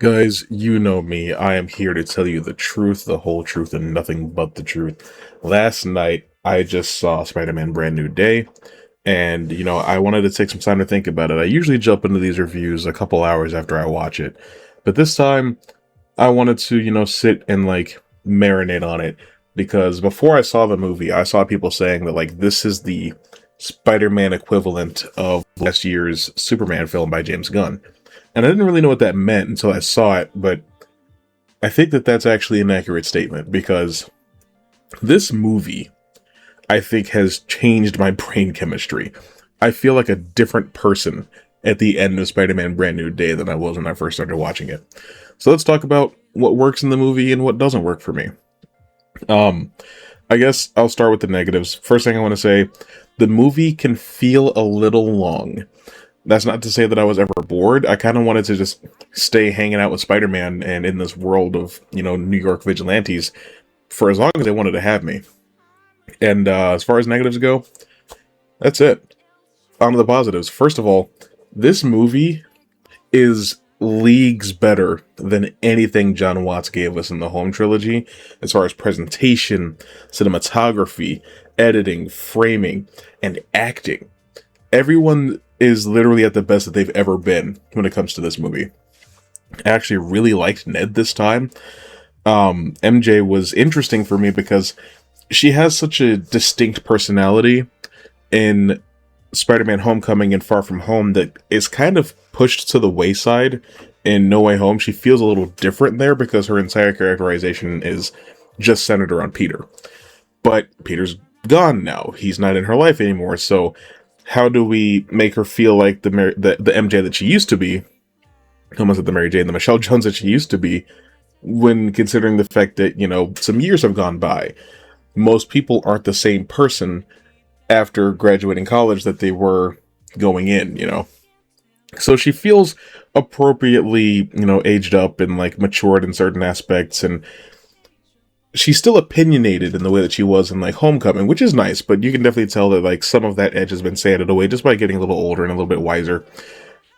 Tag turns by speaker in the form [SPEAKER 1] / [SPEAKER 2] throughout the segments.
[SPEAKER 1] Guys, you know me. I am here to tell you the truth, the whole truth, and nothing but the truth. Last night, I just saw Spider-Man Brand New Day, and, I wanted to take some time to think about it. I usually jump into these reviews a couple hours after I watch it, but this time, I wanted to, sit and, marinate on it, because before I saw the movie, I saw people saying that, this is the Spider-Man equivalent of last year's Superman film by James Gunn. And I didn't really know what that meant until I saw it, but I think that that's actually an accurate statement because this movie, I think, has changed my brain chemistry. I feel like a different person at the end of Spider-Man Brand New Day than I was when I first started watching it. So let's talk about what works in the movie and what doesn't work for me. I guess I'll start with the negatives. First thing I want to say, the movie can feel a little long. That's not to say that I was ever bored. I kind of wanted to just stay hanging out with Spider-Man and in this world of, New York vigilantes for as long as they wanted to have me. And as far as negatives go, that's it. On to the positives. First of all, this movie is leagues better than anything John Watts gave us in the Home trilogy, as far as presentation, cinematography, editing, framing, and acting. Everyone is literally at the best that they've ever been when it comes to this movie. I actually really liked Ned this time. MJ was interesting for me because she has such a distinct personality in Spider-Man Homecoming and Far From Home that is kind of pushed to the wayside in No Way Home. She feels a little different there because her entire characterization is just centered around Peter. But Peter's gone now. He's not in her life anymore, so how do we make her feel like the MJ that she used to be, almost like the Mary Jane, the Michelle Jones that she used to be, when considering the fact that, some years have gone by. Most people aren't the same person after graduating college that they were going in, So she feels appropriately, aged up and, matured in certain aspects, and she's still opinionated in the way that she was in Homecoming, which is nice, but you can definitely tell that some of that edge has been sanded away just by getting a little older and a little bit wiser.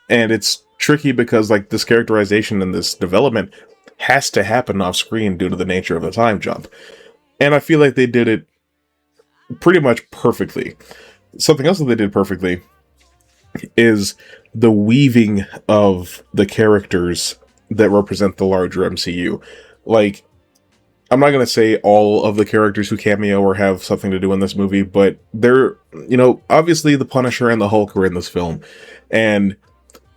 [SPEAKER 1] And it's tricky because this characterization and this development has to happen off screen due to the nature of the time jump. And I feel like they did it pretty much perfectly. Something else that they did perfectly is the weaving of the characters that represent the larger MCU. I'm not going to say all of the characters who cameo or have something to do in this movie, but they're, obviously the Punisher and the Hulk are in this film. And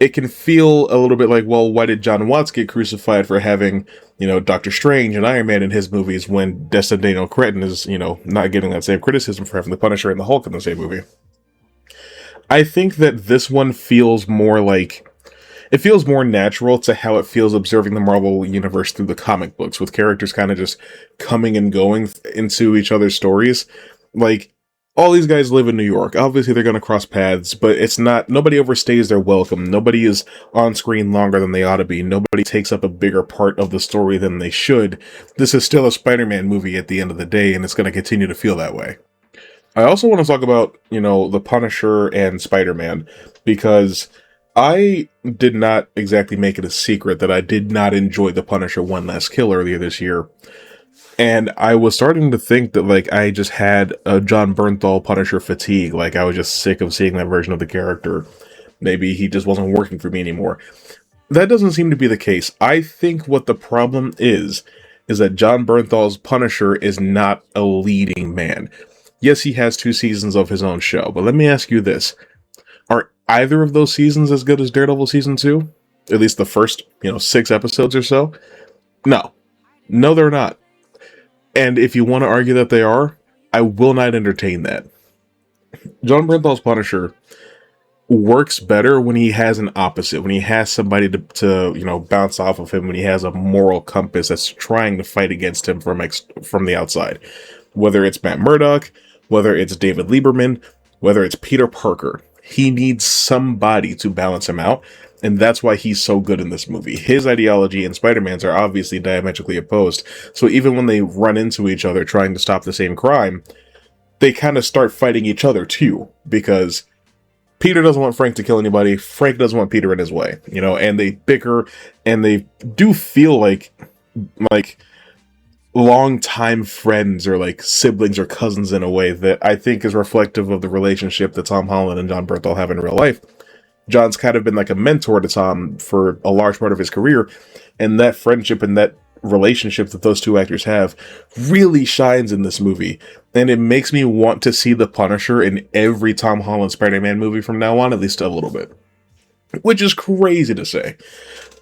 [SPEAKER 1] it can feel a little bit like, well, why did John Watts get crucified for having, Doctor Strange and Iron Man in his movies when Destin Daniel Cretton is, not getting that same criticism for having the Punisher and the Hulk in the same movie? I think that this one feels more it feels more natural to how it feels observing the Marvel Universe through the comic books, with characters kind of just coming and going into each other's stories. All these guys live in New York. Obviously, they're going to cross paths, but nobody overstays their welcome. Nobody is on screen longer than they ought to be. Nobody takes up a bigger part of the story than they should. This is still a Spider-Man movie at the end of the day, and it's going to continue to feel that way. I also want to talk about, the Punisher and Spider-Man, because I did not exactly make it a secret that I did not enjoy The Punisher One Last Kill earlier this year. And I was starting to think that, I just had a John Bernthal Punisher fatigue. I was just sick of seeing that version of the character. Maybe he just wasn't working for me anymore. That doesn't seem to be the case. I think what the problem is that John Bernthal's Punisher is not a leading man. Yes, he has 2 seasons of his own show, but let me ask you this. Are either of those seasons as good as Daredevil Season 2? At least the first, 6 episodes or so? No. No, they're not. And if you want to argue that they are, I will not entertain that. John Bernthal's Punisher works better when he has an opposite, when he has somebody to bounce off of him, when he has a moral compass that's trying to fight against him from the outside. Whether it's Matt Murdock, whether it's David Lieberman, whether it's Peter Parker. He needs somebody to balance him out, and that's why he's so good in this movie. His ideology and Spider-Man's are obviously diametrically opposed, so even when they run into each other trying to stop the same crime, they kind of start fighting each other too, because Peter doesn't want Frank to kill anybody. Frank doesn't want Peter in his way, you know, and they bicker, and they do feel like long-time friends or like siblings or cousins in a way that I think is reflective of the relationship that Tom Holland and John Bernthal have in real life. John's kind of been like a mentor to Tom for a large part of his career, and that friendship and that relationship that those two actors have really shines in this movie, and it makes me want to see the Punisher in every Tom Holland Spider-Man movie from now on, at least a little bit, which is crazy to say.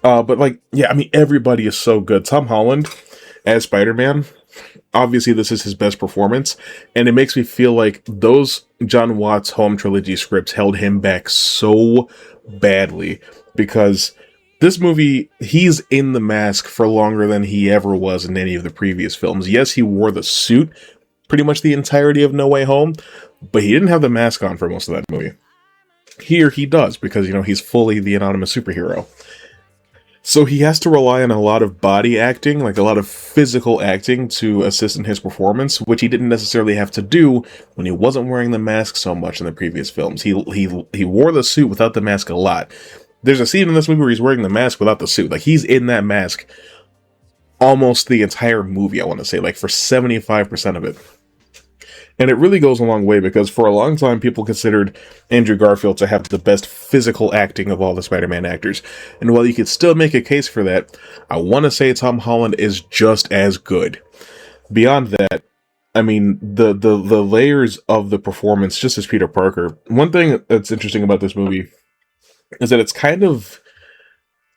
[SPEAKER 1] But like, yeah, I mean, everybody is so good. Tom Holland as Spider-Man, obviously this is his best performance, and it makes me feel like those John Watts Home Trilogy scripts held him back so badly, because this movie, he's in the mask for longer than he ever was in any of the previous films. Yes, he wore the suit pretty much the entirety of No Way Home, but he didn't have the mask on for most of that movie. Here he does, because, you know, he's fully the anonymous superhero. So he has to rely on a lot of body acting, like a lot of physical acting to assist in his performance, which he didn't necessarily have to do when he wasn't wearing the mask so much in the previous films. He wore the suit without the mask a lot. There's a scene in this movie where he's wearing the mask without the suit. Like, he's in that mask almost the entire movie, I want to say, like for 75% of it. And it really goes a long way, because for a long time, people considered Andrew Garfield to have the best physical acting of all the Spider-Man actors. And while you could still make a case for that, I want to say Tom Holland is just as good. Beyond that, I mean, the layers of the performance, just as Peter Parker. One thing that's interesting about this movie is that it's kind of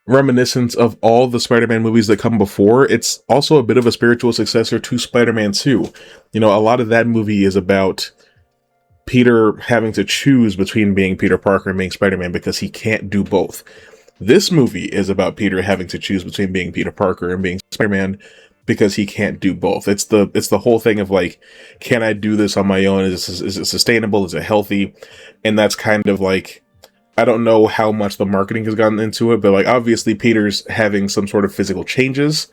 [SPEAKER 1] reminiscent of all the Spider-Man movies that come before. It's also a bit of a spiritual successor to Spider-Man 2. You know, a lot of that movie is about Peter having to choose between being Peter Parker and being Spider-Man because he can't do both. This movie is about Peter having to choose between being Peter Parker and being Spider-Man because he can't do both. It's the whole thing of like, can I do this on my own? Is it sustainable? Is it healthy? And that's kind of like, I don't know how much the marketing has gotten into it, but like obviously Peter's having some sort of physical changes,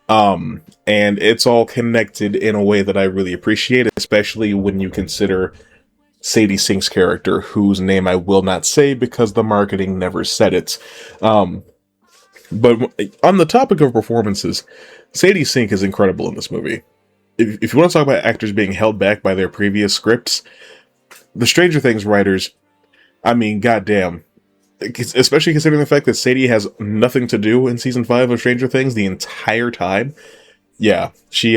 [SPEAKER 1] and it's all connected in a way that I really appreciate, especially when you consider Sadie Sink's character, whose name I will not say because the marketing never said it. But on the topic of performances, Sadie Sink is incredible in this movie. If you want to talk about actors being held back by their previous scripts, the Stranger Things writers, I mean, goddamn. Especially considering the fact that Sadie has nothing to do in season 5 of Stranger Things the entire time. Yeah, she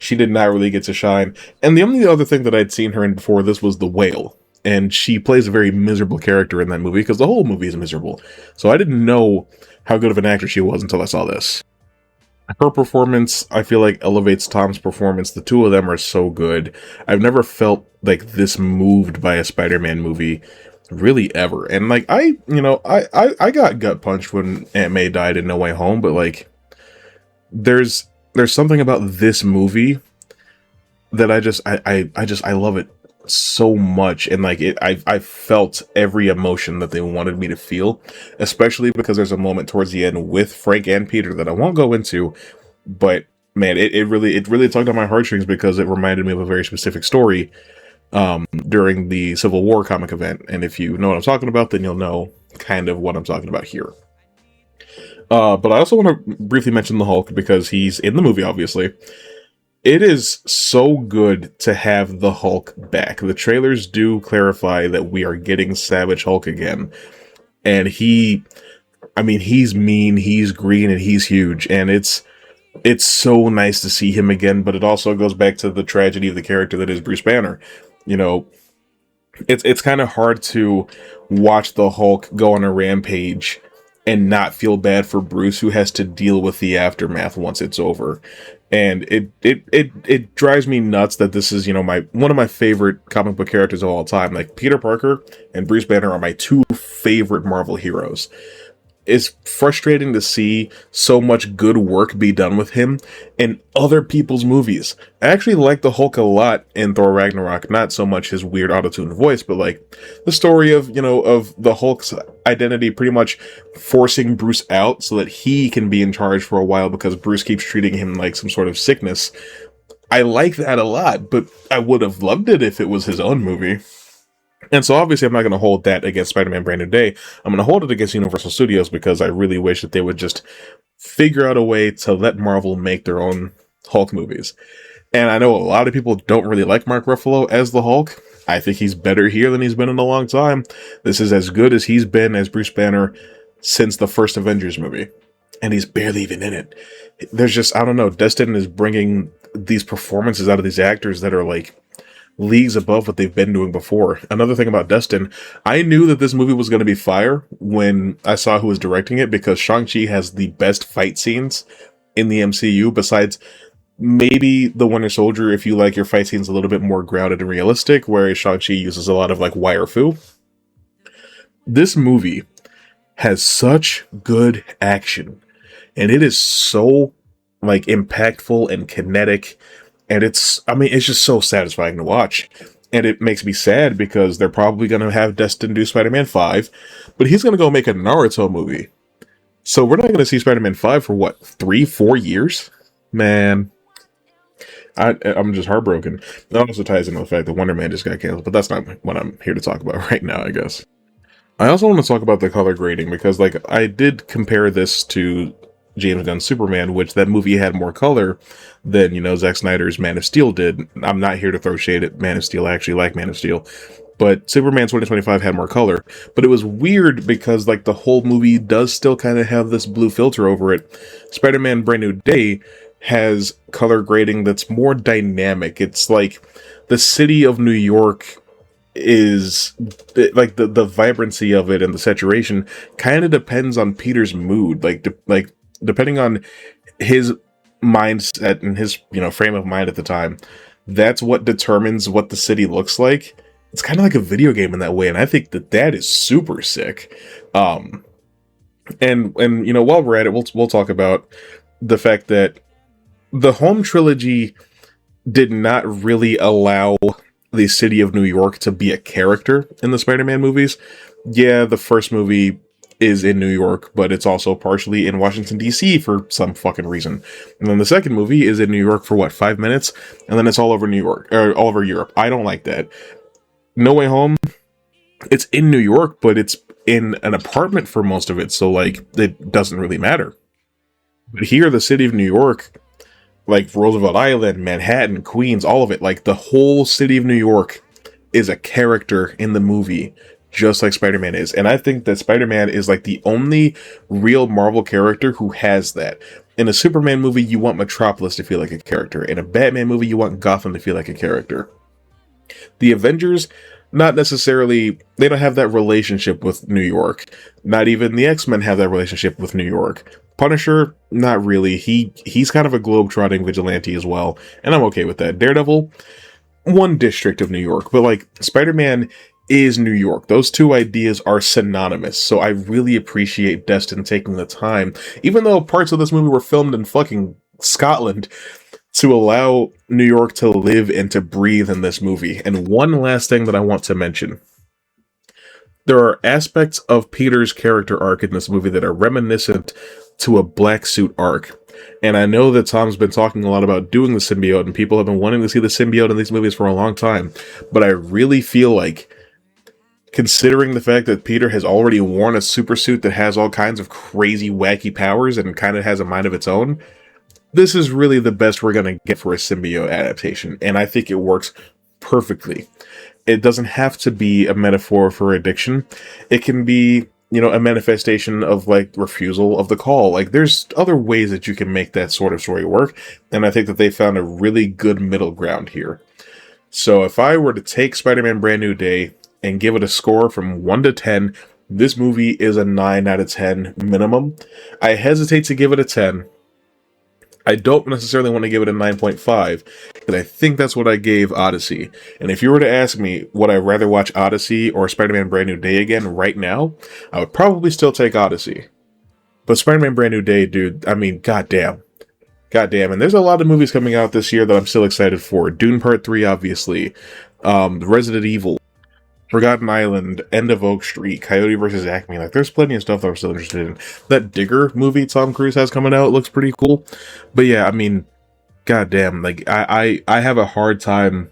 [SPEAKER 1] did not really get to shine. And the only other thing that I'd seen her in before this was The Whale. And she plays a very miserable character in that movie, because the whole movie is miserable. So I didn't know how good of an actor she was until I saw this. Her performance, I feel like, elevates Tom's performance. The two of them are so good. I've never felt like this moved by a Spider-Man movie really ever. And like I got gut punched when Aunt May died in No Way Home, but like there's something about this movie that I love it so much, and like I felt every emotion that they wanted me to feel, especially because there's a moment towards the end with Frank and Peter that I won't go into, but man, it really tugged on my heartstrings because it reminded me of a very specific story during the Civil War comic event. And if you know what I'm talking about, then you'll know kind of what I'm talking about here. But I also want to briefly mention the Hulk, because he's in the movie, obviously. It is so good to have the Hulk back. The trailers do clarify that we are getting Savage Hulk again. And he's mean, he's green, and he's huge. And it's so nice to see him again, but it also goes back to the tragedy of the character that is Bruce Banner. You know, it's kind of hard to watch the Hulk go on a rampage and not feel bad for Bruce, who has to deal with the aftermath once it's over. And it drives me nuts that this is, you know, one of my favorite comic book characters of all time. Like, Peter Parker and Bruce Banner are my two favorite Marvel heroes. It's frustrating to see so much good work be done with him in other people's movies. I actually like the Hulk a lot in Thor Ragnarok, not so much his weird auto-tuned voice, but like the story of, you know, of the Hulk's identity pretty much forcing Bruce out so that he can be in charge for a while because Bruce keeps treating him like some sort of sickness. I like that a lot, but I would have loved it if it was his own movie. And so obviously I'm not going to hold that against Spider-Man Brand New Day. I'm going to hold it against Universal Studios because I really wish that they would just figure out a way to let Marvel make their own Hulk movies. And I know a lot of people don't really like Mark Ruffalo as the Hulk. I think he's better here than he's been in a long time. This is as good as he's been as Bruce Banner since the first Avengers movie. And he's barely even in it. There's just, I don't know, Destin is bringing these performances out of these actors that are like leagues above what they've been doing before. Another thing about Destin, I knew that this movie was going to be fire when I saw who was directing it because Shang-Chi has the best fight scenes in the MCU besides maybe the Winter Soldier if you like your fight scenes a little bit more grounded and realistic, whereas Shang-Chi uses a lot of like wire fu. This movie has such good action and it is so like impactful and kinetic, and it's just so satisfying to watch. And it makes me sad because they're probably going to have Destin do Spider-Man 5, but he's going to go make a Naruto movie. So we're not going to see Spider-Man 5 for what, 3-4 years? Man, I'm just heartbroken. That also ties into the fact that Wonder Man just got canceled, but that's not what I'm here to talk about right now, I guess. I also want to talk about the color grading because, like, I did compare this to James Gunn's Superman, which that movie had more color than, Zack Snyder's Man of Steel did. I'm not here to throw shade at Man of Steel. I actually like Man of Steel. But Superman 2025 had more color. But it was weird because, like, the whole movie does still kind of have this blue filter over it. Spider-Man Brand New Day has color grading that's more dynamic. It's like the city of New York is like the vibrancy of it and the saturation kind of depends on Peter's mood, depending on his mindset and his frame of mind at the time. That's what determines what the city looks like. It's kind of like a video game in that way, and I think that is super sick. And while we're at it, we'll talk about the fact that the home trilogy did not really allow the city of New York to be a character in the Spider-Man movies. Yeah, the first movie is in New York, but it's also partially in Washington, D.C. for some fucking reason. And then the second movie is in New York for 5 minutes, and then it's all over New York, or all over Europe. I don't like that. No Way Home, it's in New York, but it's in an apartment for most of it, so, like, it doesn't really matter. But here, the city of New York, like Roosevelt Island, Manhattan, Queens, all of it, like the whole city of New York is a character in the movie, just like Spider-Man is. And I think that Spider-Man is like the only real Marvel character who has that. In a Superman movie, you want Metropolis to feel like a character. In a Batman movie, you want Gotham to feel like a character. The Avengers, not necessarily, they don't have that relationship with New York. Not even the X-Men have that relationship with New York. Punisher, not really. He's kind of a globe-trotting vigilante as well, and I'm okay with that. Daredevil, one district of New York, but like Spider-Man is New York. Those two ideas are synonymous, so I really appreciate Destin taking the time, even though parts of this movie were filmed in fucking Scotland, to allow New York to live and to breathe in this movie. And one last thing that I want to mention. There are aspects of Peter's character arc in this movie that are reminiscent to a Black Suit arc. And I know that Tom's been talking a lot about doing the symbiote, and people have been wanting to see the symbiote in these movies for a long time. But I really feel like, considering the fact that Peter has already worn a super suit that has all kinds of crazy, wacky powers and kind of has a mind of its own, this is really the best we're going to get for a symbiote adaptation. And I think it works perfectly. It doesn't have to be a metaphor for addiction. It can be, a manifestation of, like, refusal of the call. Like, there's other ways that you can make that sort of story work, and I think that they found a really good middle ground here. So if I were to take Spider-Man Brand New Day and give it a score from 1 to 10, this movie is a 9 out of 10 minimum. I hesitate to give it a 10. I don't necessarily want to give it a 9.5, because I think that's what I gave Odyssey. And if you were to ask me, would I rather watch Odyssey or Spider-Man Brand New Day again right now, I would probably still take Odyssey. But Spider-Man Brand New Day, dude, I mean, goddamn. Goddamn. And there's a lot of movies coming out this year that I'm still excited for. Dune Part 3, obviously. Resident Evil. Forgotten Island, End of Oak Street, Coyote vs. Acme. Like, there's plenty of stuff that I'm still interested in. That Digger movie Tom Cruise has coming out looks pretty cool. But yeah, I mean, goddamn, like, I have a hard time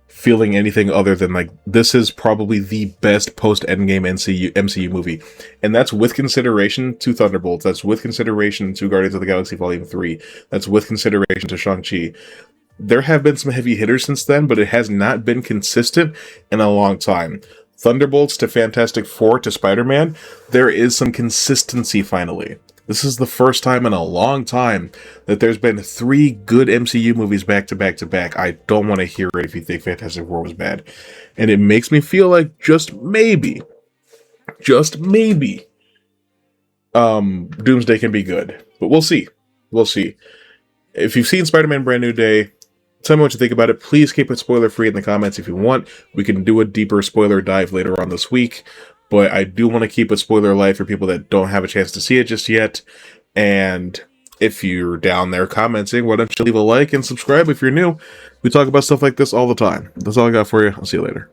[SPEAKER 1] feeling anything other than like this is probably the best post Endgame MCU movie, and that's with consideration to Thunderbolts. That's with consideration to Guardians of the Galaxy Volume 3. That's with consideration to Shang-Chi. There have been some heavy hitters since then, but it has not been consistent in a long time. Thunderbolts to Fantastic Four to Spider-Man, there is some consistency finally. This is the first time in a long time that there's been 3 good MCU movies back to back to back. I don't want to hear it if you think Fantastic Four was bad. And it makes me feel like just maybe, Doomsday can be good. But we'll see. We'll see. If you've seen Spider-Man Brand New Day, tell me what you think about it. Please keep it spoiler-free in the comments if you want. We can do a deeper spoiler dive later on this week. But I do want to keep it spoiler light for people that don't have a chance to see it just yet. And if you're down there commenting, why don't you leave a like and subscribe if you're new? We talk about stuff like this all the time. That's all I got for you. I'll see you later.